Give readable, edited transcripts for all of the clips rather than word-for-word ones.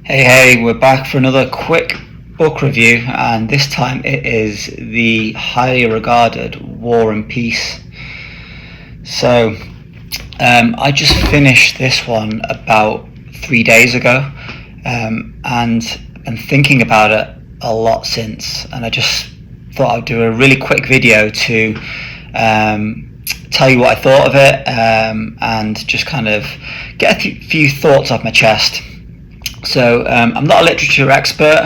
Hey, we're back for another quick book review, and this time it is the highly regarded War and Peace. So, I just finished this one about 3 days ago, and I'm thinking about it a lot since, and I just thought I'd do a really quick video to tell you what I thought of it, and just kind of get a few thoughts off my chest. So I'm not a literature expert,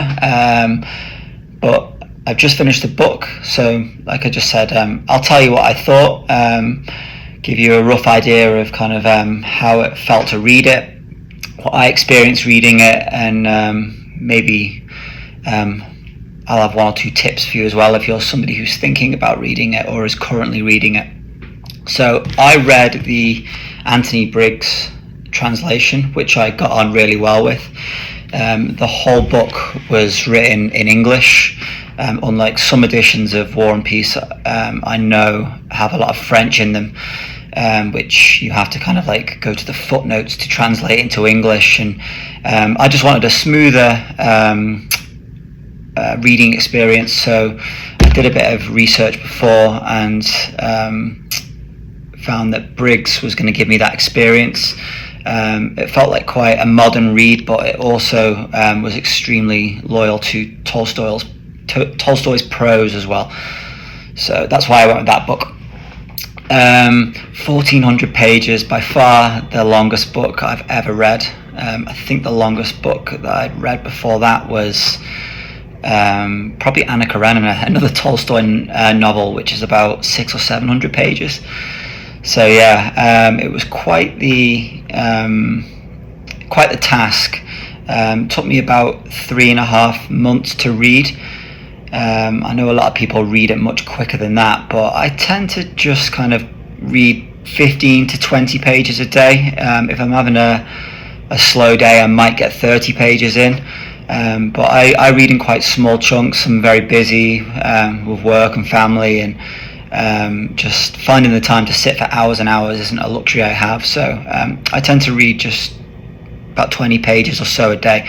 but I've just finished the book. So like I just said, I'll tell you what I thought, give you a rough idea of kind of how it felt to read it, what I experienced reading it, and maybe I'll have one or two tips for you as well if you're somebody who's thinking about reading it or is currently reading it. So I read the Anthony Briggs translation, which I got on really well with. The whole book was written in English, unlike some editions of War and Peace I know have a lot of French in them, which you have to kind of like go to the footnotes to translate into English, and I just wanted a smoother reading experience, so I did a bit of research before and found that Briggs was going to give me that experience. It felt like quite a modern read, but it also was extremely loyal to Tolstoy's prose as well. So that's why I went with that book. 1,400 pages, by far the longest book I've ever read. I think the longest book that I'd read before that was probably Anna Karenina, another Tolstoy novel, which is about 600 or 700 pages. So yeah, it was quite the task. Took me about 3.5 months to read. I know a lot of people read it much quicker than that, but I tend to just kind of read 15 to 20 pages a day. If I'm having a slow day, I might get 30 pages in. But I read in quite small chunks. I'm very busy with work and family, and just finding the time to sit for hours and hours isn't a luxury I have. So I tend to read just about 20 pages or so a day,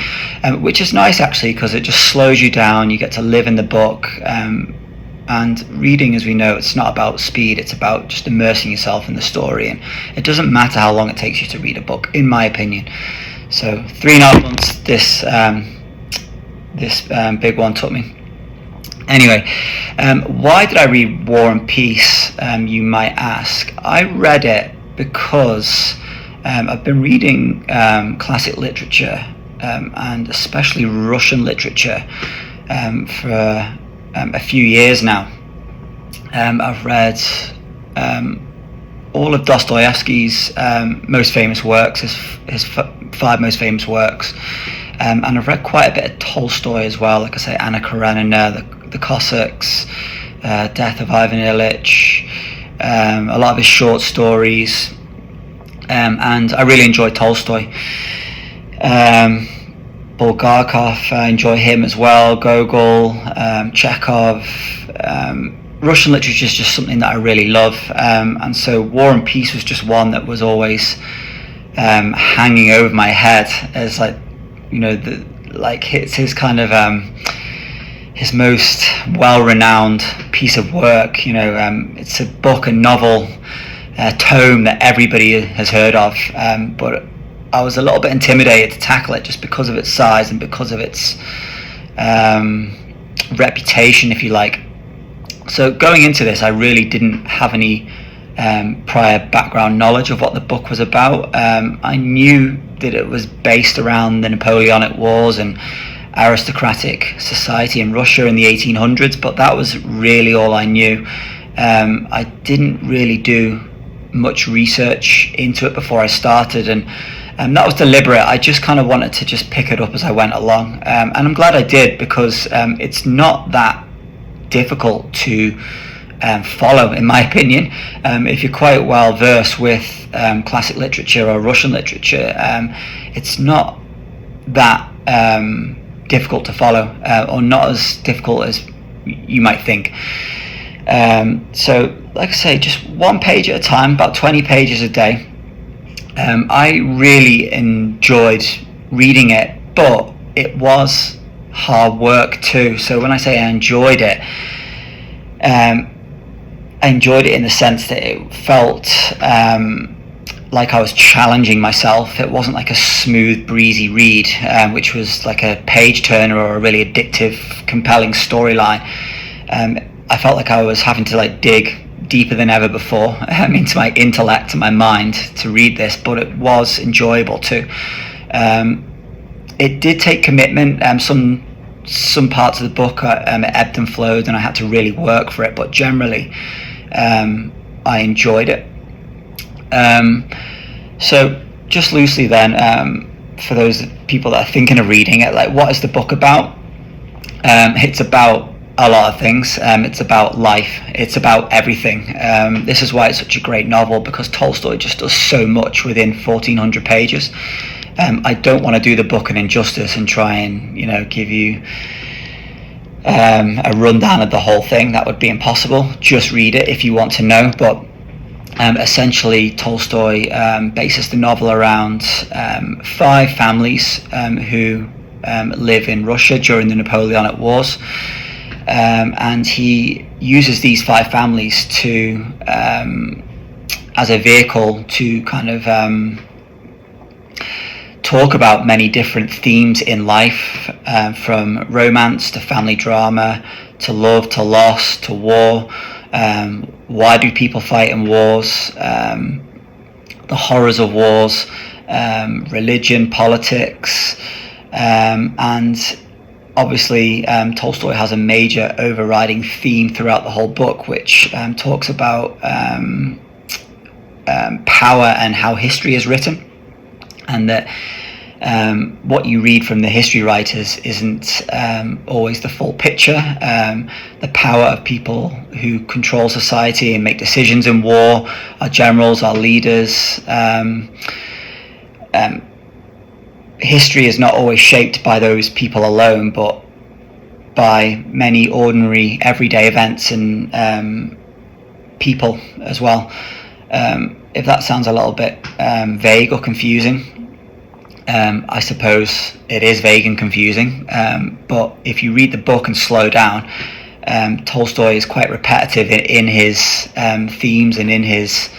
which is nice actually, because it just slows you down. You get to live in the book, and reading, as we know, it's not about speed, it's about just immersing yourself in the story, and it doesn't matter how long it takes you to read a book, in my opinion. So 3.5 months this big one took me. Anyway, why did I read War and Peace, you might ask? I read it because I've been reading classic literature, and especially Russian literature, for a few years now. I've read all of Dostoevsky's most famous works, his 5 most famous works, and I've read quite a bit of Tolstoy as well, like I say, Anna Karenina, the Cossacks, Death of Ivan Ilyich, a lot of his short stories, and I really enjoy Tolstoy. Bulgakov, I enjoy him as well, Gogol, Chekhov. Russian literature is just something that I really love, and so War and Peace was just one that was always hanging over my head as, like, you know, it's his kind of his most well-renowned piece of work. You know, it's a book, a novel, a tome that everybody has heard of, but I was a little bit intimidated to tackle it just because of its size and because of its reputation, if you like. So going into this, I really didn't have any prior background knowledge of what the book was about. I knew that it was based around the Napoleonic Wars and aristocratic society in Russia in the 1800s, but that was really all I knew. I didn't really do much research into it before I started, and that was deliberate. I just kind of wanted to just pick it up as I went along, and I'm glad I did, because it's not that difficult to follow, in my opinion. If you're quite well versed with classic literature or Russian literature, it's not that difficult to follow, or not as difficult as you might think. So like I say, just one page at a time, about 20 pages a day. I really enjoyed reading it, but it was hard work too. So when I say I enjoyed it, I enjoyed it in the sense that it felt like I was challenging myself. It wasn't like a smooth, breezy read, which was like a page turner or a really addictive, compelling storyline. I felt like I was having to like dig deeper than ever before into my intellect and my mind to read this, but it was enjoyable too. It did take commitment. Some parts of the book ebbed and flowed, and I had to really work for it. But generally, I enjoyed it. So just loosely then, for those people that are thinking of reading it, like, what is the book about? It's about a lot of things. It's about life. It's about everything. This is why it's such a great novel, because Tolstoy just does so much within 1,400 pages. I don't want to do the book an injustice and try and, give you a rundown of the whole thing. That would be impossible. Just read it if you want to know. But essentially, Tolstoy bases the novel around 5 families who live in Russia during the Napoleonic Wars. And he uses these 5 families to as a vehicle to kind of talk about many different themes in life, from romance to family drama to love to loss to war. Why do people fight in wars? The horrors of wars, religion, politics, and obviously, Tolstoy has a major overriding theme throughout the whole book, which talks about power and how history is written, and that what you read from the history writers isn't always the full picture. The power of people who control society and make decisions in war, our generals, our leaders. History is not always shaped by those people alone, but by many ordinary everyday events and people as well. If that sounds a little bit vague or confusing, I suppose it is vague and confusing, but if you read the book and slow down, Tolstoy is quite repetitive in his themes and in his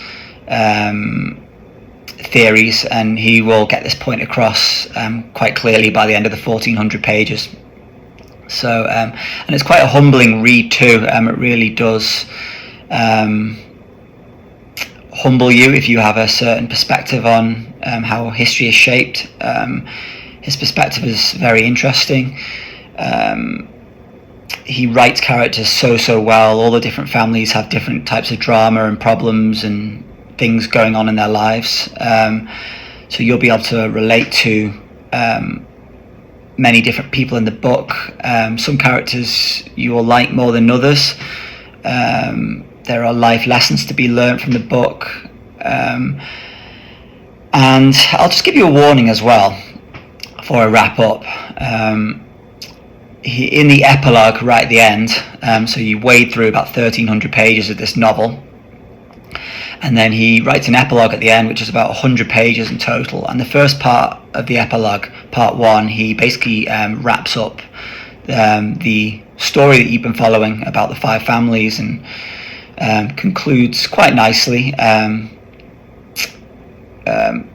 theories, and he will get this point across quite clearly by the end of the 1,400 pages. So, and it's quite a humbling read too. It really does humble you if you have a certain perspective on how history is shaped. His perspective is very interesting. He writes characters so well. All the different families have different types of drama and problems and things going on in their lives, so you'll be able to relate to many different people in the book. Some characters you will like more than others. There are life lessons to be learned from the book, and I'll just give you a warning as well before I wrap up. In the epilogue right at the end, so you wade through about 1,300 pages of this novel, and then he writes an epilogue at the end, which is about 100 pages in total. And the first part of the epilogue, part 1, he basically wraps up the story that you've been following about the 5 families, and concludes quite nicely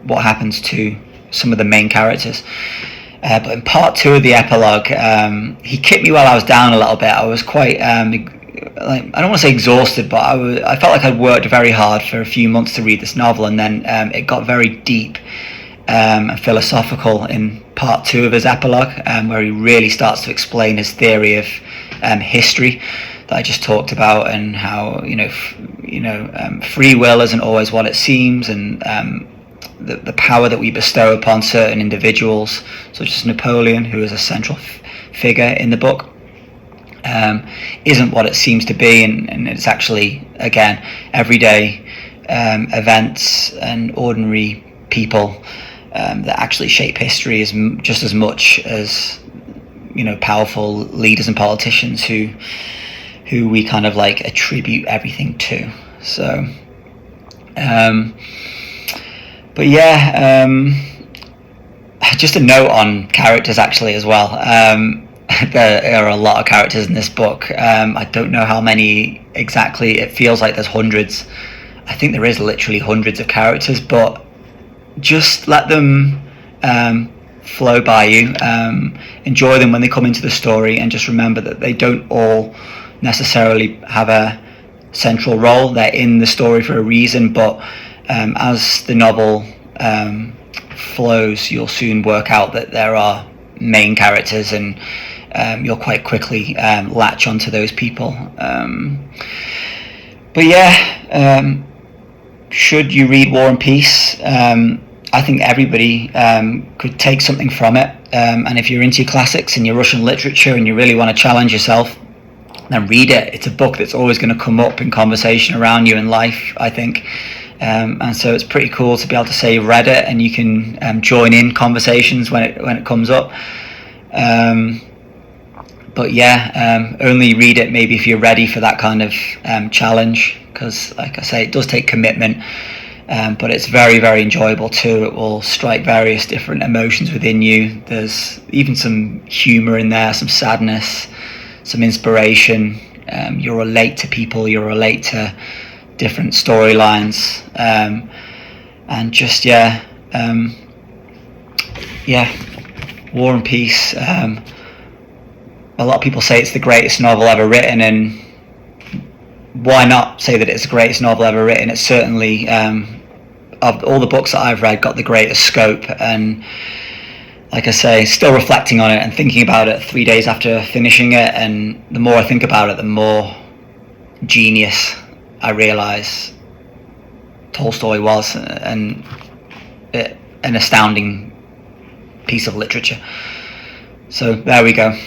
what happens to some of the main characters. But in part 2 of the epilogue, he kicked me while I was down a little bit. I was quite I don't want to say exhausted, but I felt like I'd worked very hard for a few months to read this novel, and then it got very deep and philosophical in part 2 of his epilogue, where he really starts to explain his theory of history that I just talked about, and how free will isn't always what it seems, and the power that we bestow upon certain individuals, such as Napoleon, who is a central figure in the book, isn't what it seems to be, and it's actually, again, everyday events and ordinary people that actually shape history just as much as powerful leaders and politicians who we kind of like attribute everything to. So but yeah, just a note on characters actually as well. There are a lot of characters in this book. I don't know how many exactly. It feels like there's hundreds. I think there is literally hundreds of characters, but just let them flow by you. Enjoy them when they come into the story, and just remember that they don't all necessarily have a central role. They're in the story for a reason, but as the novel flows, you'll soon work out that there are main characters, and you'll quite quickly latch onto those people. But yeah, should you read War and Peace? I think everybody could take something from it, and if you're into classics and your Russian literature and you really want to challenge yourself, then read it. It's a book that's always going to come up in conversation around you in life, I think. And so it's pretty cool to be able to say you've read it, and you can join in conversations when it comes up. But yeah, only read it maybe if you're ready for that kind of challenge, because like I say, it does take commitment, but it's very, very enjoyable too. It will strike various different emotions within you. There's even some humour in there, some sadness, some inspiration. You'll relate to people, you'll relate to different storylines, and just War and Peace. A lot of people say it's the greatest novel ever written, and why not say that it's the greatest novel ever written? It's certainly, of all the books that I've read, got the greatest scope. And like I say, still reflecting on it and thinking about it 3 days after finishing it, and the more I think about it, the more genius I realise Tolstoy was, and an astounding piece of literature. So there we go.